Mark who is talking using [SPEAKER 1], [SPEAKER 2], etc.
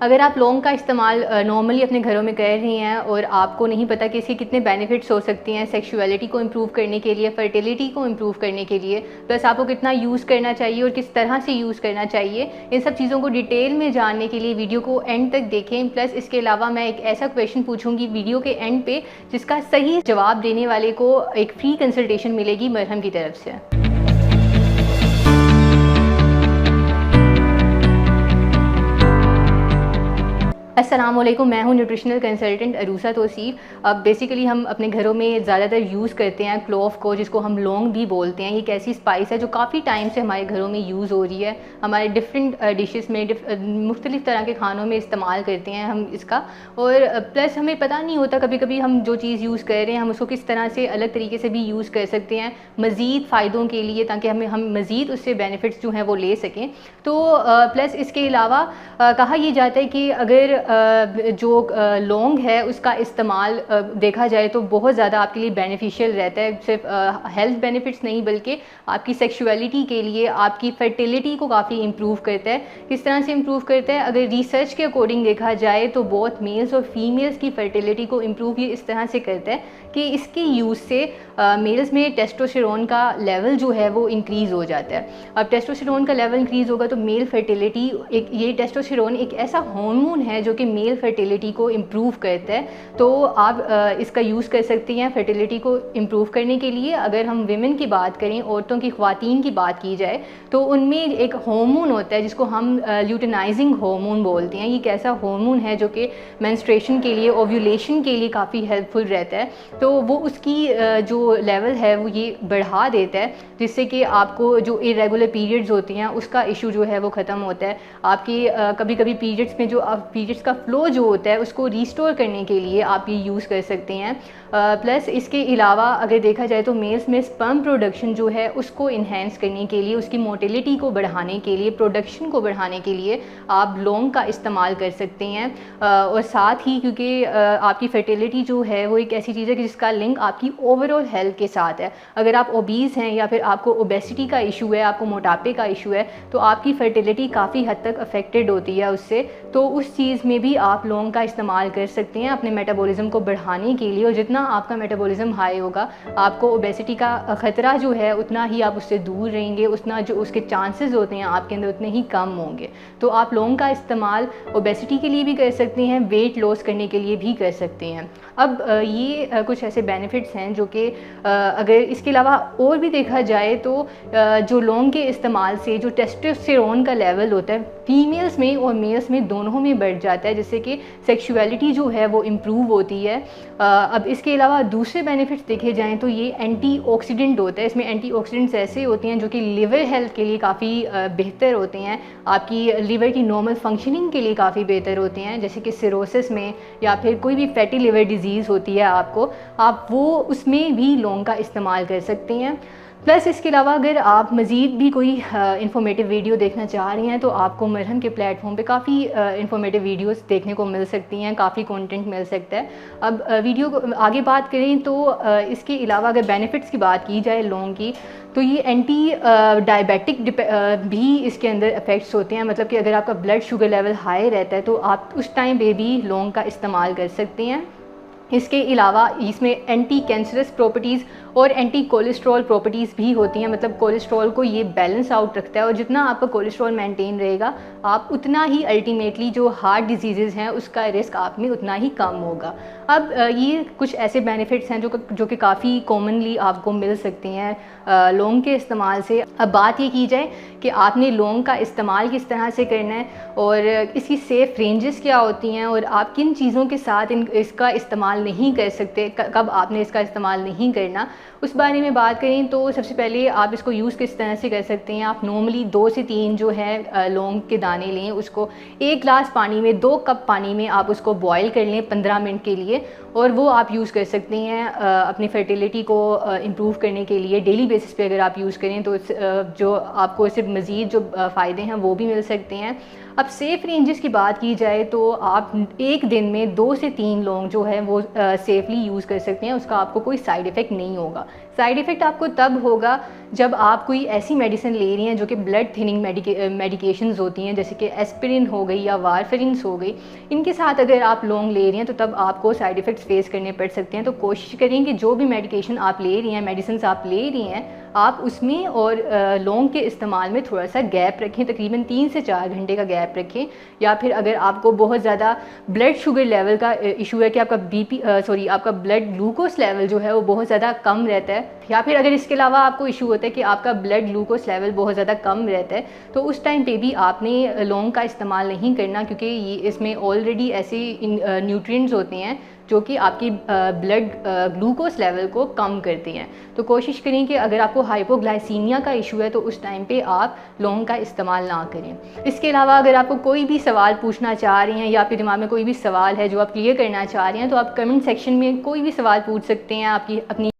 [SPEAKER 1] अगर आप लौंग का इस्तेमाल नॉर्मली अपने घरों में कर रही हैं और आपको नहीं पता कि इसके कितने बेनिफिट्स हो सकती हैं सेक्सुअलिटी को इम्प्रूव करने के लिए, फर्टिलिटी को इम्प्रूव करने के लिए, प्लस आपको कितना यूज़ करना चाहिए और किस तरह से यूज़ करना चाहिए, इन सब चीज़ों को डिटेल में जानने के लिए वीडियो को एंड तक देखें। प्लस इसके अलावा मैं एक ऐसा क्वेश्चन पूछूंगी वीडियो के एंड पे जिसका सही जवाब देने वाले को एक फ्री कंसल्टेशन मिलेगी मरहम की तरफ से। अस्सलाम वालेकुम, मैं हूँ न्यूट्रिशनल कंसल्टेंट अरूसा तौसीफ। अब बेसिकली हम अपने घरों में ज़्यादातर यूज़ करते हैं क्लोव को, जिसको हम लौंग भी बोलते हैं। ये एक ऐसी स्पाइस है जो काफ़ी टाइम से हमारे घरों में यूज़ हो रही है। हमारे डिफरेंट डिशेस में मुख्तलिफ़ तरह के खानों में इस्तेमाल करते हैं हम इसका। और प्लस हमें पता नहीं होता कभी कभी हम जो चीज़ यूज़ कर रहे हैं हम उसको किस तरह से अलग तरीके से भी यूज़ कर सकते हैं मज़ीद फ़ायदों के लिए, ताकि हम मज़ीद उससे बेनिफिट्स जो हैं वो ले सकें। तो प्लस इसके अलावा कहा यह जाता है कि अगर जो लौंग है उसका इस्तेमाल देखा जाए तो बहुत ज़्यादा आपके लिए बेनिफिशियल रहता है। सिर्फ हेल्थ बेनिफिट्स नहीं बल्कि आपकी सेक्सुअलिटी के लिए, आपकी फर्टिलिटी को काफ़ी इम्प्रूव करता है। किस तरह से इम्प्रूव करता है? अगर रिसर्च के अकॉर्डिंग देखा जाए तो बहुत मेल्स और फीमेल्स की फर्टिलिटी को इम्प्रूव ये इस तरह से करता है कि इसके यूज़ से मेल्स में टेस्टोस्टेरोन का लेवल जो है वो इंक्रीज़ हो जाता है। अब टेस्टोस्टेरोन का लेवल इंक्रीज़ होगा तो मेल फर्टिलिटी, ये टेस्टोस्टेरोन एक ऐसा हार्मोन है जो कि मेल फर्टिलिटी को इम्प्रूव करता है। तो आप इसका यूज़ कर सकती हैं फर्टिलिटी को इम्प्रूव करने के लिए। अगर हम विमेन की बात करें, औरतों की, ख्वातीन की बात की जाए तो उनमें एक हार्मोन होता है जिसको हम ल्यूटिनाइजिंग हार्मोन बोलते हैं। ये एक ऐसा हार्मोन है जो कि मेंस्ट्रुएशन के लिए, ओव्यूलेशन के लिए काफ़ी हेल्पफुल रहता है। तो वो उसकी जो लेवल है वो ये बढ़ा देता है, जिससे कि आपको जो इरेगुलर पीरियड्स होती हैं उसका इशू जो है वो ख़त्म होता है। आपकी कभी कभी पीरियड्स में जो पीरियड्स का फ़्लो जो होता है उसको रिस्टोर करने के लिए आप ये यूज़ कर सकते हैं। प्लस इसके अलावा अगर देखा जाए तो मेल्स में स्पर्म प्रोडक्शन जो है उसको इन्हेंस करने के लिए, उसकी मोटिलिटी को बढ़ाने के लिए, प्रोडक्शन को बढ़ाने के लिए आप लौंग का इस्तेमाल कर सकते हैं। और साथ ही क्योंकि आपकी फर्टिलिटी जो है वो एक ऐसी चीज़ है कि जिसका लिंक आपकी ओवरऑल हेल्थ के साथ है। अगर आप ओबीज़ हैं या फिर आपको ओबेसिटी का इशू है, आपको मोटापे का इशू है, तो आपकी फर्टिलिटी काफ़ी हद तक अफेक्टेड होती है उससे। तो उस चीज़ में भी आप लौंग का इस्तेमाल कर सकते हैं अपने मेटाबॉलिज्म को बढ़ाने के लिए। और जितना आपका मेटाबॉलिज्म हाई होगा आपको ओबेसिटी का ख़तरा जो है उतना ही आप उससे दूर रहेंगे, उतना जो उसके चांसेस होते हैं आपके अंदर उतने ही कम होंगे। तो आप लौंग का इस्तेमाल ओबेसिटी के लिए भी कर सकते हैं, वेट लॉस करने के लिए भी कर सकते हैं। अब ये कुछ ऐसे बेनिफिट्स हैं जो कि अगर इसके अलावा और भी देखा जाए तो जो लौंग के इस्तेमाल से जो टेस्टोस्टेरोन का लेवल होता है फीमेल्स में और मेल्स में दोनों में बढ़ जाता है, जिससे कि सेक्सुअलिटी जो है वो इम्प्रूव होती है। अब इसके अलावा दूसरे बेनिफिट्स देखे जाएं तो ये एंटीऑक्सीडेंट होता है। इसमें एंटीऑक्सीडेंट्स ऐसे होते हैं जो कि लिवर हेल्थ के लिए काफ़ी बेहतर होते हैं, आपकी लिवर की नॉर्मल फंक्शनिंग के लिए काफ़ी बेहतर होते हैं। जैसे कि सिरोसिस में या फिर कोई भी फैटी लिवर डिजीज़ होती है आपको, आप वो उसमें भी लौंग का इस्तेमाल कर सकते हैं। प्लस इसके अलावा अगर आप मज़ीद भी कोई इन्फॉर्मेटिव वीडियो देखना चाह रही हैं तो आपको मरहम के प्लेटफॉर्म पे काफ़ी इन्फॉर्मेटिव वीडियोस देखने को मिल सकती हैं, काफ़ी कंटेंट मिल सकता है। अब वीडियो को आगे बात करें तो इसके अलावा अगर बेनिफिट्स की बात की जाए लौंग की, तो ये एंटी डायबिटिक भी इसके अंदर इफ़ेक्ट्स होते हैं। मतलब कि अगर आपका ब्लड शुगर लेवल हाई रहता है तो आप उस टाइम पे भी लौंग का इस्तेमाल कर सकते हैं। इसके अलावा इसमें एंटी कैंसरस प्रॉपर्टीज़ और एंटी कोलेस्ट्रॉल प्रॉपर्टीज़ भी होती हैं। मतलब कोलेस्ट्रॉल को ये बैलेंस आउट रखता है और जितना आपका कोलेस्ट्रॉल मेंटेन रहेगा आप उतना ही अल्टीमेटली जो हार्ट डिजीज़ हैं उसका रिस्क आप में उतना ही कम होगा। अब ये कुछ ऐसे बेनिफिट्स हैं जो कि काफ़ी कॉमनली आपको मिल सकती हैं लौंग के इस्तेमाल से। अब बात ये की जाए कि आपने लौंग का इस्तेमाल किस तरह से करना है और इसकी सेफ़ रेंजेस क्या होती हैं और आप किन चीज़ों के साथ इसका इस्तेमाल नहीं कर सकते, कब आपने इसका इस्तेमाल नहीं करना, उस बारे में बात करें तो सबसे पहले आप इसको यूज़ किस तरह से कर सकते हैं। आप नॉर्मली 2 से 3 जो है लौंग के दाने लें, उसको 1 ग्लास पानी में 2 कप पानी में आप उसको बॉयल कर लें 15 मिनट के लिए, और वो आप यूज़ कर सकते हैं अपनी फर्टिलिटी को इम्प्रूव करने के लिए। डेली बेसिस पे अगर आप यूज़ करें तो जो आपको इससे मज़ीद जो फ़ायदे हैं वो भी मिल सकते हैं। अब सेफ़ रेंजेस की बात की जाए तो आप एक दिन में 2 से 3 लौंग जो है वो सेफ़ली यूज़ कर सकते हैं, उसका आपको कोई साइड इफ़ेक्ट नहीं होगा। साइड इफ़ेक्ट आपको तब होगा जब आप कोई ऐसी मेडिसिन ले रही हैं जो कि ब्लड थिनिंग मेडिकेशंस होती हैं, जैसे कि एस्पिरिन हो गई या वारफेरिन हो गई। इनके साथ अगर आप लौंग ले रही हैं तो तब आपको साइड इफ़ेक्ट्स फेस करने पड़ सकते हैं। तो कोशिश करें कि जो भी मेडिकेशन आप ले रही हैं, मेडिसिन आप ले रही हैं, आप उसमें और लौंग के इस्तेमाल में थोड़ा सा गैप रखें, तकरीबन 3 से 4 घंटे का गैप रखें। या फिर अगर आपको बहुत ज़्यादा ब्लड शुगर लेवल का इशू है कि आपका आपका ब्लड ग्लूकोज लेवल जो है वो बहुत ज़्यादा कम रहता है, या फिर अगर इसके अलावा आपको इशू होता है कि आपका ब्लड ग्लूकोज लेवल बहुत ज़्यादा कम रहता है, तो उस टाइम पे भी आपने लौंग का इस्तेमाल नहीं करना, क्योंकि ये इसमें ऑलरेडी ऐसे न्यूट्रिएंट्स होते हैं जो कि आपकी ब्लड ग्लूकोज लेवल को कम करते हैं। तो कोशिश करें कि अगर आपको हाइपोग्लाइसीमिया का इशू है तो उस टाइम पे आप लौंग का इस्तेमाल ना करें। इसके अलावा अगर आपको कोई भी सवाल पूछना चाह रही हैं या आपके दिमाग में कोई भी सवाल है जो आप क्लियर करना चाह रही हैं, तो आप कमेंट सेक्शन में कोई भी सवाल पूछ सकते हैं। आपकी अपनी